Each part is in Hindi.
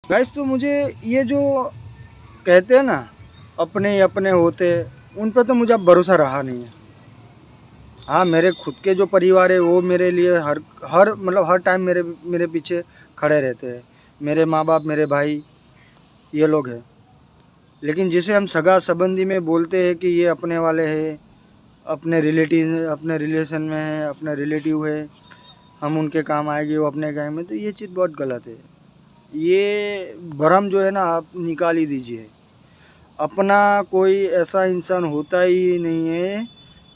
गाइस, तो मुझे ये जो कहते हैं ना अपने ही अपने होते, उन पे तो मुझे अब भरोसा रहा नहीं है। हाँ, मेरे खुद के जो परिवार है वो मेरे लिए हर हर मतलब हर टाइम मेरे मेरे पीछे खड़े रहते हैं। मेरे माँ बाप, मेरे भाई, ये लोग हैं। लेकिन जिसे हम सगा संबंधी में बोलते हैं कि ये अपने वाले हैं, अपने रिलेशन में है, अपने रिलेटिव है, हम उनके काम आएंगे, वो अपने काम में, तो ये चीज़ बहुत गलत है। ये भ्रम जो है ना आप निकाल ही दीजिए। अपना कोई ऐसा इंसान होता ही नहीं है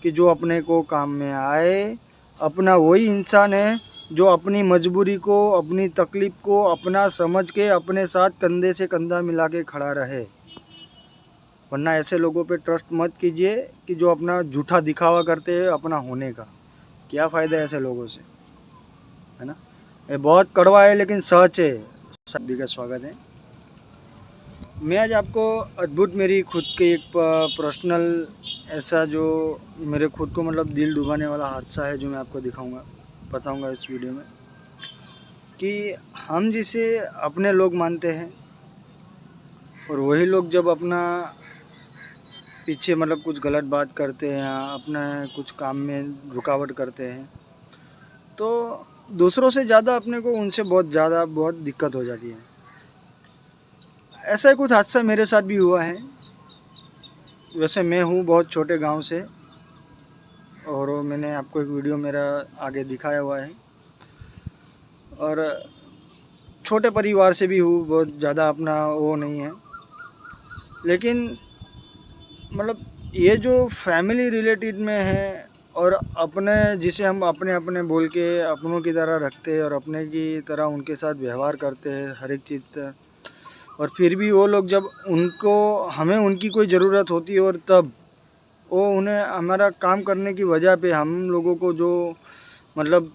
कि जो अपने को काम में आए। अपना वही इंसान है जो अपनी मजबूरी को, अपनी तकलीफ़ को अपना समझ के अपने साथ कंधे से कंधा मिला के खड़ा रहे। वरना ऐसे लोगों पे ट्रस्ट मत कीजिए कि जो अपना झूठा दिखावा करते हैं अपना होने का। क्या फ़ायदा है ऐसे लोगों से, है ना? ये बहुत कड़वा है लेकिन सच है। सभी का स्वागत है। मैं आज आपको अद्भुत मेरी खुद की एक पर्सनल ऐसा जो मेरे खुद को मतलब दिल डुबाने वाला हादसा है जो मैं आपको दिखाऊंगा, बताऊंगा इस वीडियो में। कि हम जिसे अपने लोग मानते हैं और वही लोग जब अपना पीछे मतलब कुछ गलत बात करते हैं या अपना कुछ काम में रुकावट करते हैं, तो दूसरों से ज़्यादा अपने को उनसे बहुत दिक्कत हो जाती है। ऐसा ही कुछ हादसा मेरे साथ भी हुआ है। वैसे मैं हूँ बहुत छोटे गांव से, और मैंने आपको एक वीडियो मेरा आगे दिखाया हुआ है। और छोटे परिवार से भी हूँ, बहुत ज़्यादा अपना वो नहीं है। लेकिन मतलब ये जो फैमिली रिलेटेड में है और अपने जिसे हम अपने अपने बोल के अपनों की तरह रखते हैं और अपने की तरह उनके साथ व्यवहार करते हैं हर एक चीज़, और फिर भी वो लोग जब उनको हमें उनकी कोई ज़रूरत होती है और तब वो उन्हें हमारा काम करने की वजह पे हम लोगों को जो मतलब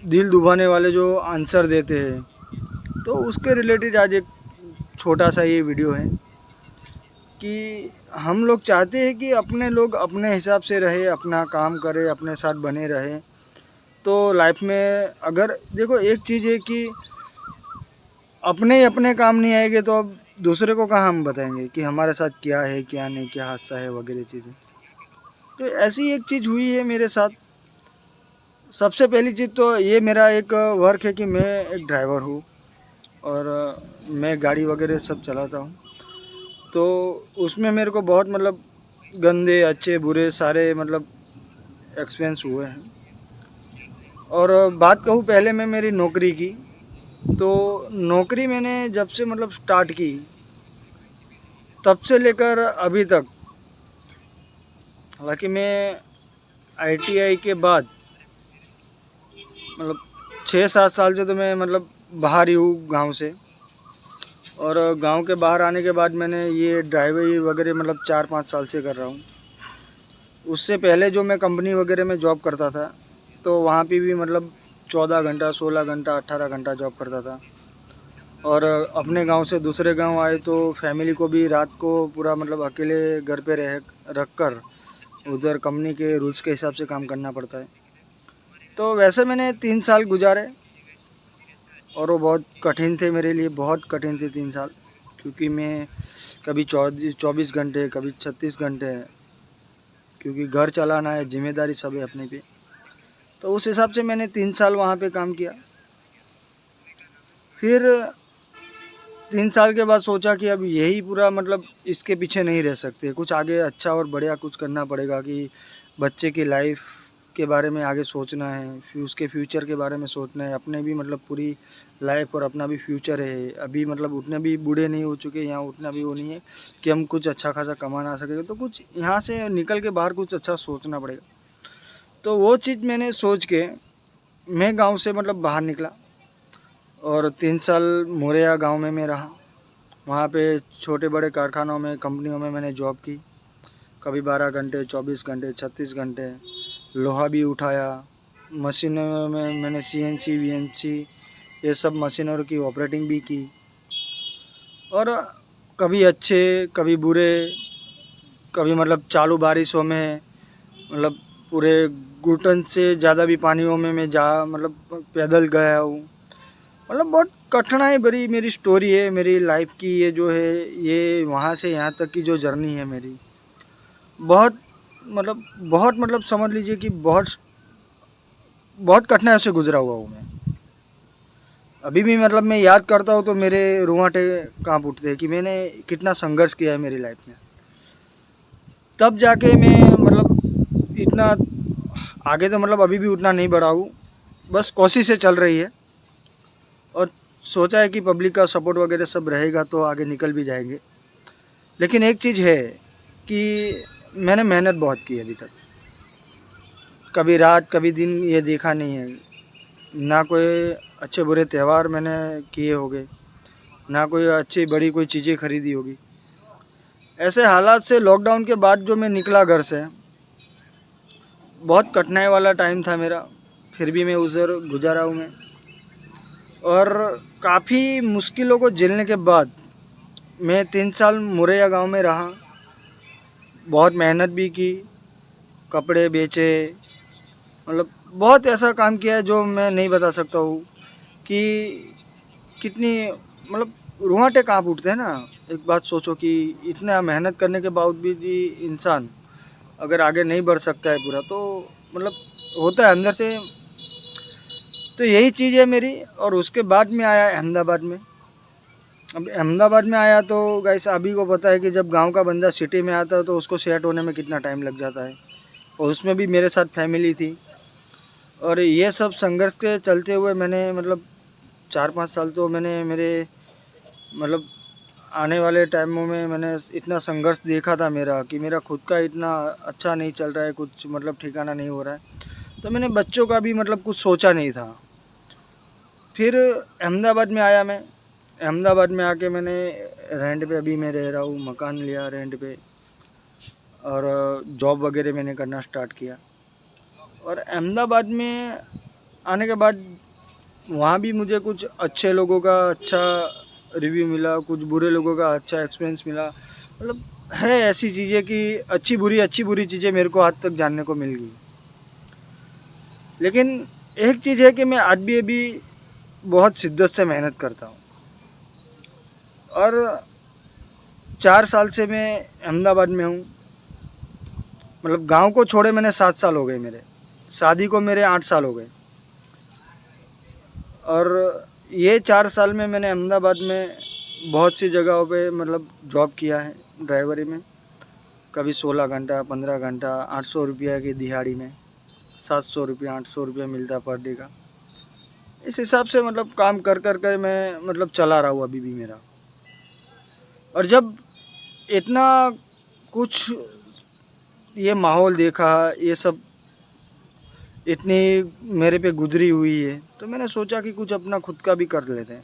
दिल दुभाने वाले जो आंसर देते हैं, तो उसके रिलेटेड आज एक छोटा सा ये वीडियो है। कि हम लोग चाहते हैं कि अपने लोग अपने हिसाब से रहे, अपना काम करे, अपने साथ बने रहे। तो लाइफ में अगर देखो एक चीज़ है कि अपने ही अपने काम नहीं आएंगे तो अब दूसरे को कहाँ हम बताएंगे कि हमारे साथ क्या है क्या नहीं, क्या हादसा है वगैरह चीज़ें। तो ऐसी एक चीज़ हुई है मेरे साथ। सबसे पहली चीज़ तो ये मेरा एक वर्क है कि मैं एक ड्राइवर हूँ, और मैं गाड़ी वगैरह सब चलाता हूँ। तो उसमें मेरे को बहुत मतलब गंदे अच्छे बुरे सारे मतलब एक्सपीरियंस हुए हैं। और बात कहूँ पहले मैं मेरी नौकरी की, तो नौकरी मैंने जब से मतलब स्टार्ट की तब से लेकर अभी तक, हालांकि मैं आईटीआई के बाद मतलब 6-7 साल से तो मैं मतलब बाहर ही हूँ गांव से। और गांव के बाहर आने के बाद मैंने ये ड्राइवरी वगैरह मतलब 4-5 साल से कर रहा हूँ। उससे पहले जो मैं कंपनी वगैरह में जॉब करता था, तो वहाँ पे भी मतलब 14 घंटा, 16 घंटा, 18 घंटा जॉब करता था। और अपने गांव से दूसरे गांव आए तो फैमिली को भी रात को पूरा मतलब अकेले घर पे रख कर उधर कंपनी के रूल्स के हिसाब से काम करना पड़ता है। तो वैसे मैंने 3 साल गुजारे, और वो बहुत कठिन थे मेरे लिए, बहुत कठिन थे 3 साल। क्योंकि मैं कभी 24 घंटे, कभी 36 घंटे, क्योंकि घर चलाना है, जिम्मेदारी सब है अपने पे। तो उस हिसाब से मैंने 3 साल वहाँ पे काम किया। फिर 3 साल के बाद सोचा कि अब यही पूरा मतलब इसके पीछे नहीं रह सकते, कुछ आगे अच्छा और बढ़िया कुछ करना पड़ेगा। कि बच्चे की लाइफ के बारे में आगे सोचना है, फिर उसके फ्यूचर के बारे में सोचना है। अपने भी मतलब पूरी लाइफ और अपना भी फ्यूचर है। अभी मतलब उतने भी बूढ़े नहीं हो चुके, यहाँ उतना भी वो नहीं है कि हम कुछ अच्छा खासा कमा ना सकें। तो कुछ यहाँ से निकल के बाहर कुछ अच्छा सोचना पड़ेगा। तो वो चीज़ मैंने सोच के मैं गाँव से मतलब बाहर निकला, और 3 साल मोरैया गाँव में मैं रहा। वहाँ पे छोटे बड़े कारखानों में, कंपनियों में मैंने जॉब की। कभी 12 घंटे, 24 घंटे, 36 घंटे लोहा भी उठाया। मशीनों में मैंने सीएनसी वीएनसी ये सब मशीनों की ऑपरेटिंग भी की। और कभी अच्छे, कभी बुरे, कभी मतलब चालू बारिशों में मतलब पूरे घुटन से ज़्यादा भी पानियों में मैं जा मतलब पैदल गया हूँ। मतलब बहुत कठिनाई भरी मेरी स्टोरी है, मेरी लाइफ की ये जो है, ये वहाँ से यहाँ तक की जो जर्नी है मेरी, बहुत बहुत समझ लीजिए कि बहुत बहुत कठिनाइयों से गुजरा हुआ हूँ मैं। अभी भी मैं याद करता हूँ तो मेरे रुआंटे काँप उठते हैं कि मैंने कितना संघर्ष किया है मेरी लाइफ में। तब जाके मैं इतना आगे तो अभी भी उतना नहीं बढ़ा हूँ, बस कोशिशें चल रही है और सोचा है कि पब्लिक का सपोर्ट वगैरह सब रहेगा तो आगे निकल भी जाएंगे। लेकिन एक चीज़ है कि मैंने मेहनत बहुत की है अभी तक, कभी रात कभी दिन ये देखा नहीं है, ना कोई अच्छे बुरे त्यौहार मैंने किए होंगे, ना कोई अच्छी बड़ी कोई चीज़ें खरीदी होगी। ऐसे हालात से लॉकडाउन के बाद जो मैं निकला घर से, बहुत कठिनाई वाला टाइम था मेरा, फिर भी मैं उधर गुजारा हूँ मैं। और काफ़ी मुश्किलों को झेलने के बाद मैं 3 साल मुरैया गांव में रहा, बहुत मेहनत भी की, कपड़े बेचे, बहुत ऐसा काम किया है जो मैं नहीं बता सकता हूँ कि कितनी रुआंटे काँप उठते हैं ना। एक बात सोचो कि इतना मेहनत करने के बावजूद भी इंसान अगर आगे नहीं बढ़ सकता है पूरा, तो होता है अंदर से। तो यही चीज़ है मेरी। और उसके बाद में आया अहमदाबाद में। अब अहमदाबाद में आया तो गाइस अभी को पता है कि जब गांव का बंदा सिटी में आता है तो उसको सेट होने में कितना टाइम लग जाता है, और उसमें भी मेरे साथ फैमिली थी। और ये सब संघर्ष के चलते हुए मैंने 4-5 साल तो मैंने मेरे आने वाले टाइमों में मैंने इतना संघर्ष देखा था मेरा, कि मेरा खुद का इतना अच्छा नहीं चल रहा है, कुछ ठिकाना नहीं हो रहा है। तो मैंने बच्चों का भी कुछ सोचा नहीं था। फिर अहमदाबाद में आया मैं। अहमदाबाद में आके मैंने रेंट पे अभी मैं रह रहा हूँ, मकान लिया रेंट पे, और जॉब वगैरह मैंने करना स्टार्ट किया। और अहमदाबाद में आने के बाद वहाँ भी मुझे कुछ अच्छे लोगों का अच्छा रिव्यू मिला, कुछ बुरे लोगों का अच्छा एक्सपीरियंस मिला। है ऐसी चीज़ें कि अच्छी बुरी चीज़ें मेरे को आज तक जानने को मिल गई। लेकिन एक चीज़ है कि मैं आज भी अभी बहुत शिद्दत से मेहनत करता हूँ। और 4 साल से मैं अहमदाबाद में हूँ। गांव को छोड़े मैंने 7 साल हो गए, मेरे शादी को मेरे 8 साल हो गए। और ये 4 साल में मैंने अहमदाबाद में बहुत सी जगहों पे जॉब किया है ड्राइवरी में। कभी 16 घंटा 15 घंटा 800 रुपया की दिहाड़ी में 700 रुपया 800 रुपया मिलता पर डे का। इस हिसाब से काम कर मैं चला रहा हूँ अभी भी मेरा। और जब इतना कुछ ये माहौल देखा, ये सब इतनी मेरे पे गुजरी हुई है, तो मैंने सोचा कि कुछ अपना खुद का भी कर लेते हैं।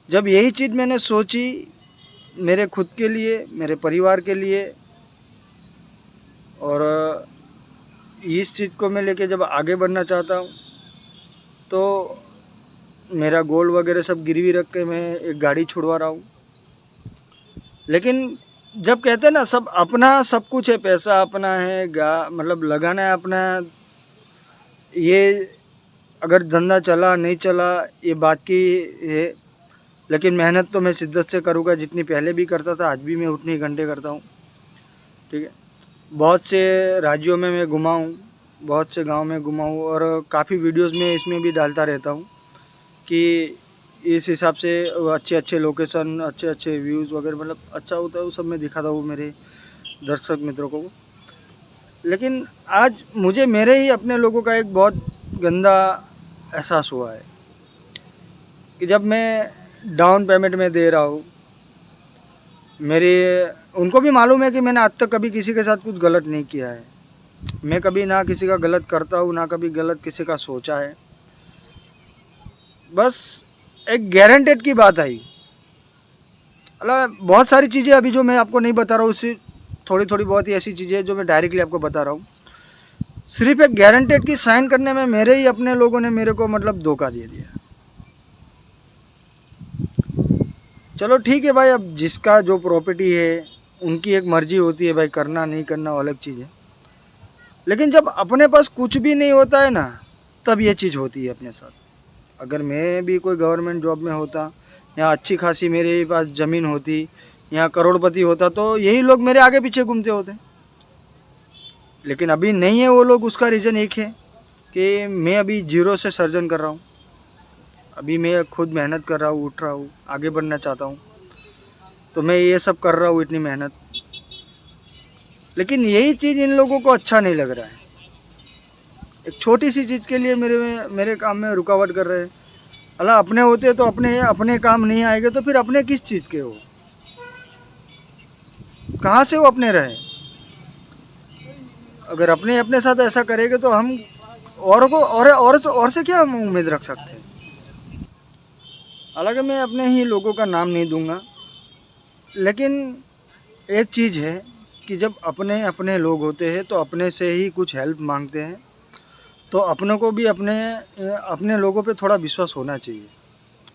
जब यही चीज़ मैंने सोची मेरे खुद के लिए, मेरे परिवार के लिए, और इस चीज़ को मैं लेके जब आगे बढ़ना चाहता हूँ, तो मेरा गोल्ड वगैरह सब गिरवी रख के मैं एक गाड़ी छुड़वा रहा हूँ। लेकिन जब कहते हैं ना सब अपना सब कुछ है, पैसा अपना है, लगाना है अपना, ये अगर धंधा चला नहीं चला ये बात की है। लेकिन मेहनत तो मैं शिद्दत से करूँगा, जितनी पहले भी करता था आज भी मैं उतनी घंटे करता हूँ। ठीक है, बहुत से राज्यों में मैं घुमा हूँ, बहुत से गांव में घुमा हूँ, और काफ़ी वीडियोस में इसमें भी डालता रहता हूँ कि इस हिसाब से अच्छे लोकेशन, अच्छे व्यूज़ वगैरह अच्छा होता है, वो सब मैं दिखाता हूँ मेरे दर्शक मित्रों को। लेकिन आज मुझे मेरे ही अपने लोगों का एक बहुत गंदा एहसास हुआ है कि जब मैं डाउन पेमेंट में दे रहा हूँ, उनको भी मालूम है कि मैंने आज तक कभी किसी के साथ कुछ गलत नहीं किया है। मैं कभी ना किसी का गलत करता हूँ, ना कभी गलत किसी का सोचा है। बस एक गारंटेड की बात आई। बहुत सारी चीज़ें अभी जो मैं आपको नहीं बता रहा हूँ, उससे थोड़ी बहुत ही ऐसी चीज़ें जो मैं डायरेक्टली आपको बता रहा हूँ। सिर्फ एक गारंटेड की साइन करने में मेरे ही अपने लोगों ने मेरे को धोखा दे दिया। चलो ठीक है भाई, अब जिसका जो प्रॉपर्टी है उनकी एक मर्जी होती है भाई, करना नहीं करना अलग चीज़ है। लेकिन जब अपने पास कुछ भी नहीं होता है ना, तब ये चीज़ होती है अपने साथ। अगर मैं भी कोई गवर्नमेंट जॉब में होता, या अच्छी खासी मेरे पास ज़मीन होती, या करोड़पति होता, तो यही लोग मेरे आगे पीछे घूमते होते। लेकिन अभी नहीं है वो लोग। उसका रीज़न एक है कि मैं अभी जीरो से सर्जन कर रहा हूँ। अभी मैं खुद मेहनत कर रहा हूँ, उठ रहा हूँ, आगे बढ़ना चाहता हूँ, तो मैं ये सब कर रहा हूँ, इतनी मेहनत। लेकिन यही चीज़ इन लोगों को अच्छा नहीं लग रहा है। एक छोटी सी चीज़ के लिए मेरे काम में रुकावट कर रहे हैं। अल्लाह अपने होते तो अपने अपने काम नहीं आएंगे, तो फिर अपने किस चीज़ के हो? कहाँ से वो अपने रहे? अगर अपने अपने साथ ऐसा करेंगे तो हम और को और से क्या हम उम्मीद रख सकते हैं? हालांकि मैं अपने ही लोगों का नाम नहीं दूंगा, लेकिन एक चीज़ है कि जब अपने अपने लोग होते हैं तो अपने से ही कुछ हेल्प मांगते हैं, तो अपनों को भी अपने अपने लोगों पे थोड़ा विश्वास होना चाहिए,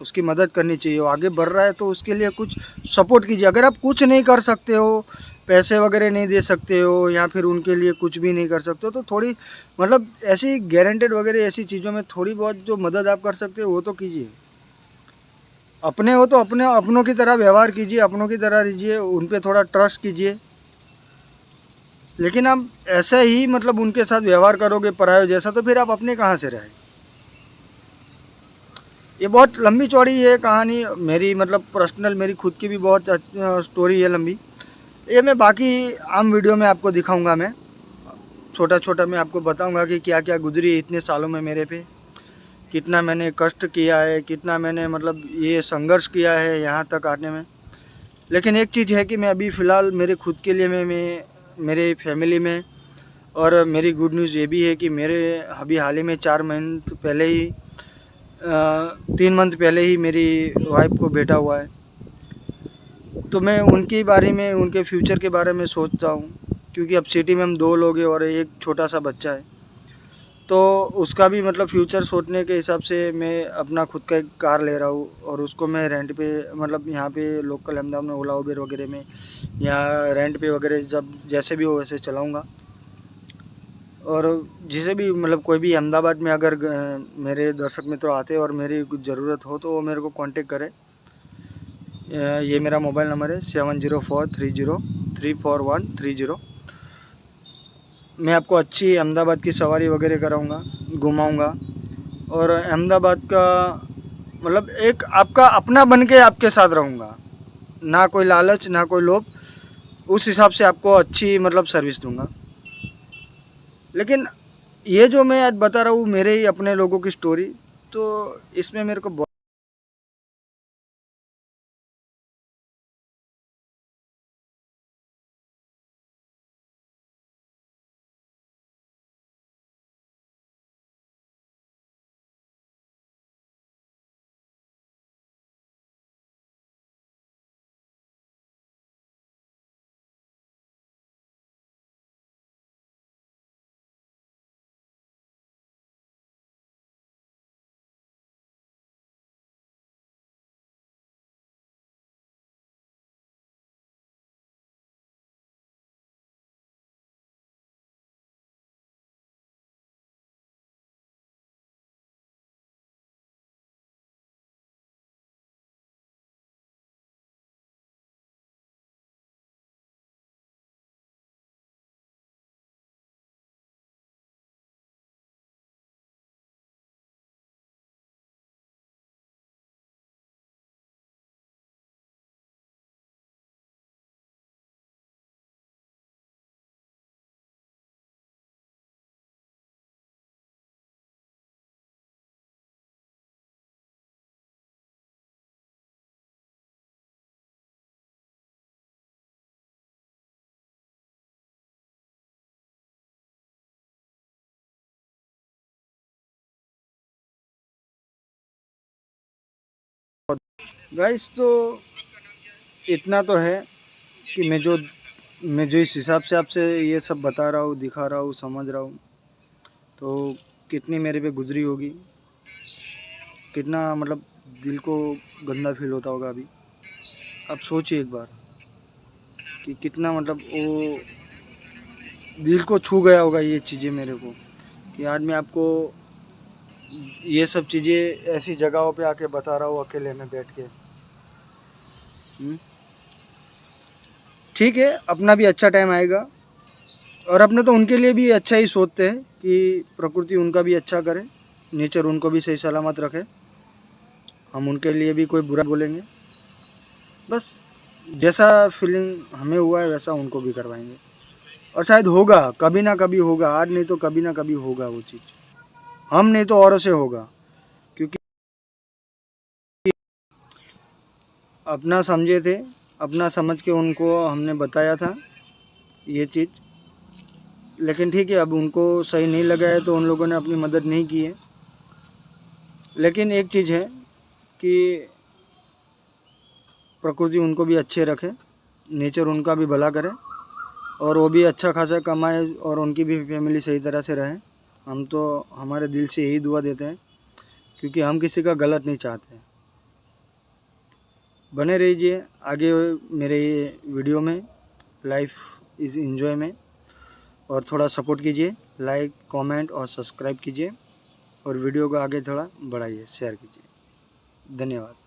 उसकी मदद करनी चाहिए। वो आगे बढ़ रहा है तो उसके लिए कुछ सपोर्ट कीजिए। अगर आप कुछ नहीं कर सकते हो, पैसे वगैरह नहीं दे सकते हो, या फिर उनके लिए कुछ भी नहीं कर सकते हो, तो थोड़ी मतलब ऐसी गारंटेड वगैरह ऐसी चीज़ों में थोड़ी बहुत जो मदद आप कर सकते हो वो तो कीजिए। अपने हो तो अपने अपनों की तरह व्यवहार कीजिए, अपनों की तरह रहिए, उन पे थोड़ा ट्रस्ट कीजिए। लेकिन आप ऐसे ही मतलब उनके साथ व्यवहार करोगे परायों जैसा, तो फिर आप अपने कहाँ से रहे? ये बहुत लंबी चौड़ी है कहानी मेरी, मतलब पर्सनल मेरी खुद की भी बहुत स्टोरी है लंबी। ये मैं बाकी आम वीडियो में आपको दिखाऊंगा। मैं छोटा छोटा मैं आपको बताऊंगा कि क्या क्या गुजरी है इतने सालों में मेरे पे, कितना मैंने कष्ट किया है, कितना मैंने मतलब ये संघर्ष किया है यहाँ तक आने में। लेकिन एक चीज़ है कि मैं अभी फ़िलहाल मेरे खुद के लिए मैं मेरे फैमिली में, और मेरी गुड न्यूज़ ये भी है कि मेरे अभी हाल ही में 4 मंथ पहले ही 3 मंथ पहले ही मेरी वाइफ को बेटा हुआ है। तो मैं उनके बारे में, उनके फ्यूचर के बारे में सोचता हूँ, क्योंकि अब सिटी में हम 2 लोग हैं और एक छोटा सा बच्चा है। तो उसका भी मतलब फ्यूचर सोचने के हिसाब से मैं अपना खुद का एक कार ले रहा हूँ, और उसको मैं रेंट पे मतलब यहाँ पे लोकल अहमदाबाद में ओला उबेर वगैरह में या रेंट पे वगैरह जब जैसे भी हो वैसे चलाऊँगा। और जिसे भी मतलब कोई भी अहमदाबाद में अगर मेरे दर्शक मित्र आते और मेरी कुछ ज़रूरत हो तो वो मेरे को कांटेक्ट करें। ये मेरा मोबाइल नंबर है 7043034130। मैं आपको अच्छी अहमदाबाद की सवारी वगैरह कराऊंगा, घुमाऊंगा, और अहमदाबाद का मतलब एक आपका अपना बन के आपके साथ रहूँगा। ना कोई लालच, ना कोई लोभ, उस हिसाब से आपको अच्छी मतलब सर्विस दूंगा। लेकिन ये जो मैं आज बता रहा हूँ मेरे ही अपने लोगों की स्टोरी, तो इसमें मेरे को गाइस, तो इतना तो है कि मैं जो इस हिसाब से आपसे ये सब बता रहा हूँ, दिखा रहा हूँ, समझ रहा हूँ, तो कितनी मेरे पे गुजरी होगी, कितना मतलब दिल को गंदा फील होता होगा अभी। आप सोचिए एक बार कि कितना मतलब वो दिल को छू गया होगा ये चीज़ें मेरे को, कि आज मैं आपको ये सब चीज़ें ऐसी जगहों पे आके बता रहा हूँ अकेले में बैठ के। ठीक है, अपना भी अच्छा टाइम आएगा और अपने तो उनके लिए भी अच्छा ही सोचते हैं कि प्रकृति उनका भी अच्छा करे, नेचर उनको भी सही सलामत रखे। हम उनके लिए भी कोई बुरा बोलेंगे, बस जैसा फीलिंग हमें हुआ है वैसा उनको भी करवाएंगे और शायद होगा, कभी ना कभी होगा, आज नहीं तो कभी ना कभी होगा वो चीज़। हम नहीं तो औरों से होगा, क्योंकि अपना समझे थे, अपना समझ के उनको हमने बताया था ये चीज़। लेकिन ठीक है, अब उनको सही नहीं लगा है तो उन लोगों ने अपनी मदद नहीं की है। लेकिन एक चीज़ है कि प्रकृति उनको भी अच्छे रखे, नेचर उनका भी भला करे और वो भी अच्छा खासा कमाए और उनकी भी फैमिली सही तरह से रहे। हम तो हमारे दिल से यही दुआ देते हैं, क्योंकि हम किसी का गलत नहीं चाहते। बने रहिए आगे मेरे ये वीडियो में, लाइफ इज़ एंजॉय में, और थोड़ा सपोर्ट कीजिए, लाइक कमेंट और सब्सक्राइब कीजिए और वीडियो को आगे थोड़ा बढ़ाइए, शेयर कीजिए। धन्यवाद।